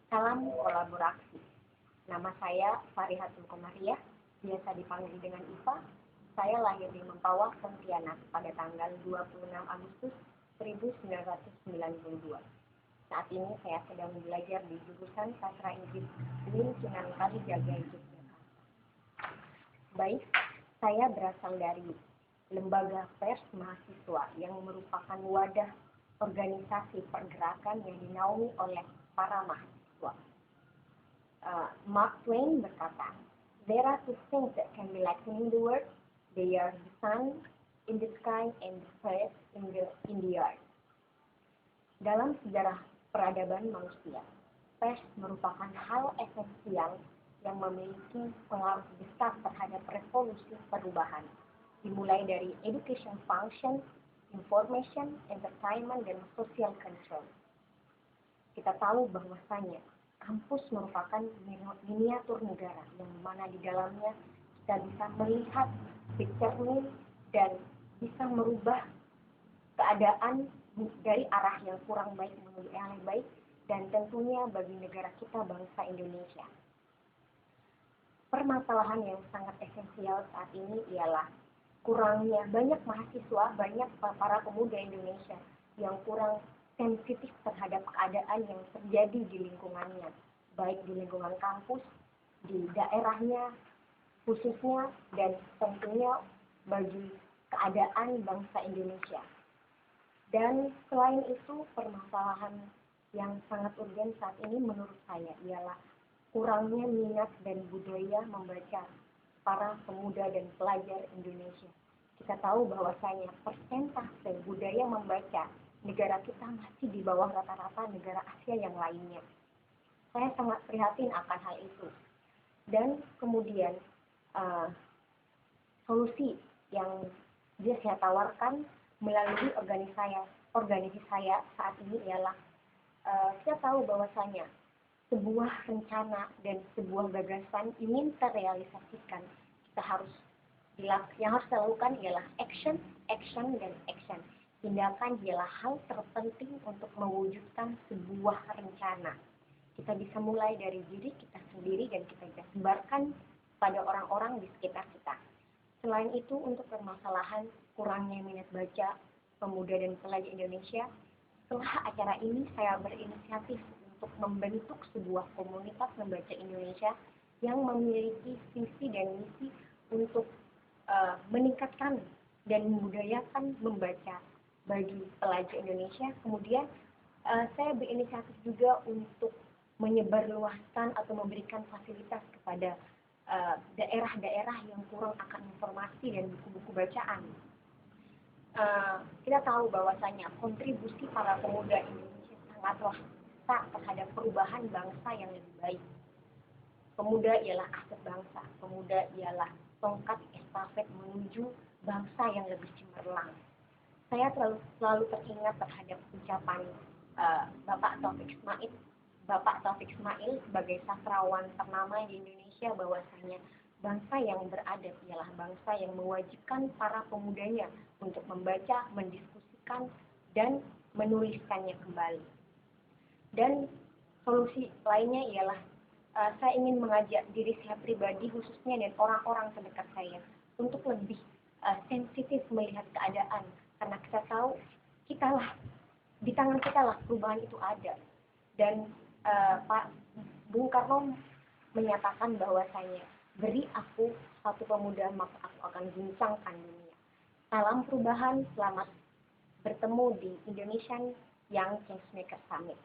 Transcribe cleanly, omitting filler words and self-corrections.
Salam kolaborasi. Nama saya Farihatul Komariah, biasa dipanggil dengan Iva. Saya lahir di Mempawah, Pontianak pada tanggal 26 Agustus 1992. Saat ini saya sedang belajar di jurusan Sastra Inggris UIN Sunan Kalijaga, Yogyakarta. Baik, saya berasal dari Lembaga Pers Mahasiswa yang merupakan wadah organisasi pergerakan yang dinaungi oleh para mahasiswa. Mark Twain berkata, "There are two things that can be lacking in the world. They are the sun in the sky and the fire in the earth." Dalam sejarah peradaban manusia, pers merupakan hal esensial yang memiliki pengaruh besar terhadap revolusi perubahan, dimulai dari education function, information, entertainment, dan social control. Kita tahu bahwasanya kampus merupakan miniatur negara yang mana di dalamnya kita bisa melihat bercermin dan bisa merubah keadaan dari arah yang kurang baik menuju yang lebih baik, dan tentunya bagi negara kita bangsa Indonesia. Permasalahan yang sangat esensial saat ini ialah kurangnya banyak mahasiswa, banyak para pemuda Indonesia yang kurang sensitif terhadap keadaan yang terjadi di lingkungannya, baik di lingkungan kampus, di daerahnya khususnya, dan tentunya bagi keadaan bangsa Indonesia. Dan selain itu, permasalahan yang sangat urgen saat ini menurut saya ialah kurangnya minat dan budaya membaca para pemuda dan pelajar Indonesia. Kita tahu bahwasanya persentase budaya membaca negara kita masih di bawah rata-rata negara Asia yang lainnya. Saya sangat prihatin akan hal itu. Dan kemudian solusi yang saya tawarkan melalui organisasi saya saat ini ialah kita tahu bahwasanya sebuah rencana dan sebuah gagasan ingin terrealisasikan, yang harus kita lakukan ialah action, dan action. Tindakan ialah hal terpenting untuk mewujudkan sebuah rencana. Kita bisa mulai dari diri kita sendiri dan kita bisa sebarkan pada orang-orang di sekitar kita. Selain itu, untuk permasalahan kurangnya minat baca pemuda dan pelajar Indonesia, setelah acara ini saya berinisiatif untuk membentuk sebuah komunitas membaca Indonesia yang memiliki visi dan misi untuk meningkatkan dan membudayakan membaca bagi pelajar Indonesia. Kemudian saya berinisiatif juga untuk menyebarluaskan atau memberikan fasilitas kepada daerah-daerah yang kurang akan informasi dan buku-buku bacaan. Kita tahu bahwasanya kontribusi para pemuda Indonesia sangatlah besar terhadap perubahan bangsa yang lebih baik. Pemuda ialah aset bangsa, pemuda ialah tongkat estafet menuju bangsa yang lebih cemerlang. Saya selalu teringat terhadap ucapan Bapak Taufik Ismail sebagai sastrawan ternama di Indonesia, bahwasanya bangsa yang beradab ialah bangsa yang mewajibkan para pemudanya untuk membaca, mendiskusikan, dan menuliskannya kembali. Dan solusi lainnya ialah saya ingin mengajak diri saya pribadi khususnya dan orang-orang terdekat saya untuk lebih sensitif melihat keadaan, karena kita tahu di tangan kita lah perubahan itu ada. Dan Pak Bung Karno menyatakan bahwasanya, "Beri aku satu pemuda maka aku akan guncangkan dunia." Salam perubahan, selamat bertemu di Indonesian Young Changemaker Summit.